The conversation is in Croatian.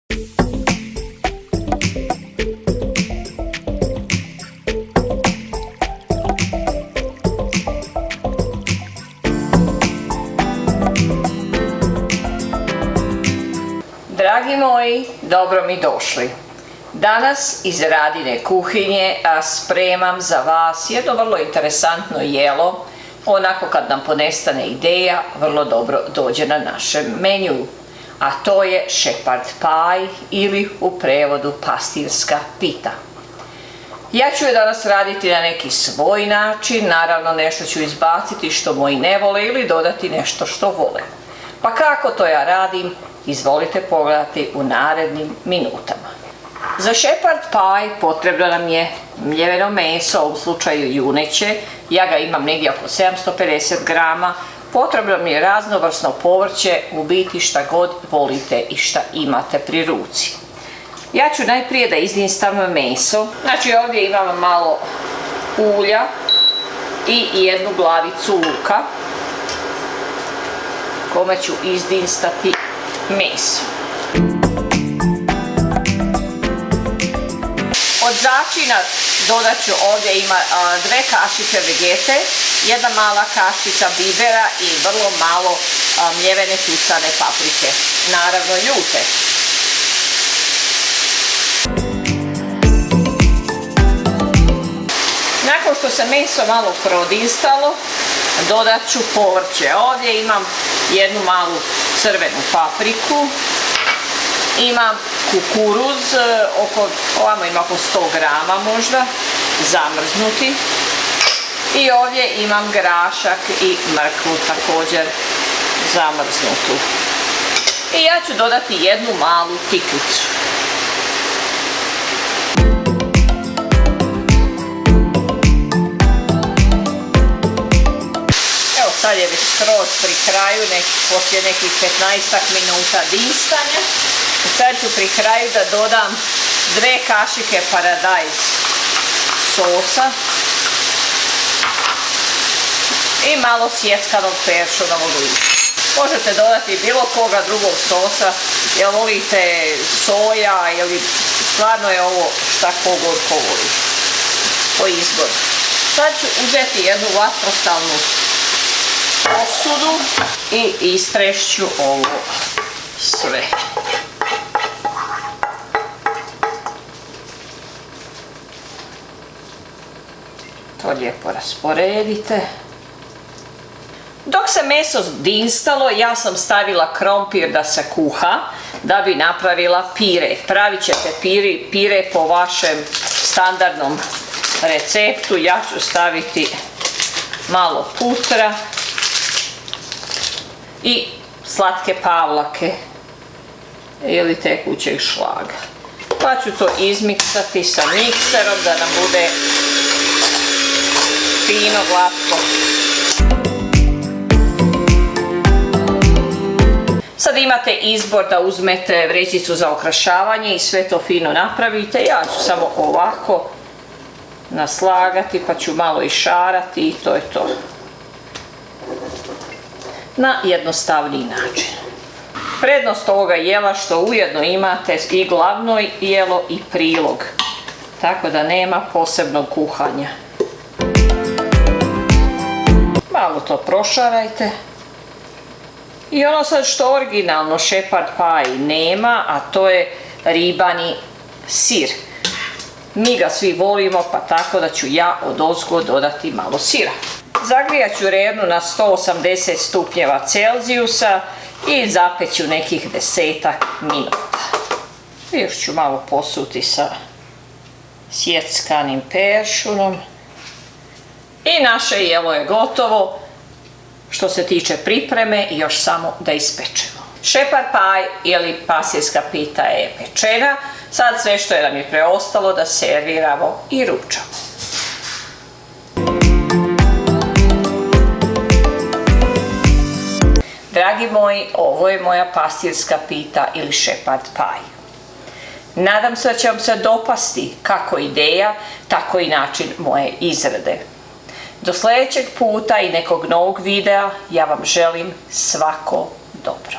Dragi moji, dobro mi došli. Danas iz Radine kuhinje spremam za vas jedno vrlo interesantno jelo, onako kad nam ponestane ideja, vrlo dobro dođe na našem meniju. A to je shepherd pie ili u prevodu pastirska pita. Ja ću je danas raditi na neki svoj način, naravno nešto ću izbaciti što moji ne vole ili dodati nešto što vole. Pa kako to ja radim, izvolite pogledati u narednim minutama. Za shepherd pie potrebno nam je mljeveno meso, u slučaju juneće, ja ga imam negdje oko 750 grama, potrebno mi je raznovrsno povrće, u biti šta god volite i šta imate pri ruci. Ja ću najprije da izdinstam meso, znači ovdje imam malo ulja i jednu glavicu luka, kome ću izdinstati meso. Od začina dodat ću ovdje ima 2 kašice vegete, 1 mala kašica bibera i vrlo malo mljevene tucane paprike, naravno ljute. Nakon što se meso malo prodinstalo, dodat ću povrće. Ovdje imam jednu malu crvenu papriku, imam kukuruz, ovamo ima oko 100 grama možda, zamrznuti. I ovdje imam grašak i mrkvu također zamrznutu. I ja ću dodati jednu malu tikvicu. Evo sad je već skroz pri kraju, poslije nekih 15 minuta dinstanja. Sad ću pri kraju da dodam 2 kašike paradajz sosa i malo sjeckanog peršunovog lista. Možete dodati bilo koga drugog sosa, jel volite soja ili stvarno je ovo šta kogod ko voli, po izboru. Sad ću uzeti jednu vatrostalnu posudu i istrešću ovo sve. To lijepo rasporedite. Dok se meso dinstalo, ja sam stavila krompir da se kuha, da bi napravila pire. Pravit ćete pire po vašem standardnom receptu. Ja ću staviti malo putra i slatke pavlake ili tekućeg šlaga. Pa ću to izmiksati sa mikserom da nam bude fino, glatko. Sad imate izbor da uzmete vrećicu za okrašavanje i sve to fino napravite. Ja ću samo ovako naslagati pa ću malo išarati i to je to. Na jednostavniji način. Prednost ovoga jela što ujedno imate i glavno jelo i prilog. Tako da nema posebnog kuhanja. Malo to prošarajte. I ono sad što originalno shepherd pie nema, a to je ribani sir. Mi ga svi volimo, pa tako da ću ja odozgo dodati malo sira. Zagrijat ću rernu na 180 stupnjeva Celzijusa i zapeću nekih 10 minuta. Još ću malo posuti sa sjeckanim peršunom. I naše jelo je gotovo. Što se tiče pripreme, još samo da ispečemo. Shepherd pie ili pastirska pita je pečena. Sad sve što nam je preostalo da serviramo i ručamo. Dragi moji, ovo je moja pastirska pita ili shepherd pie. Nadam se da će vam se dopasti kako ideja, tako i način moje izrade. Do sljedećeg puta i nekog novog videa ja vam želim svako dobro.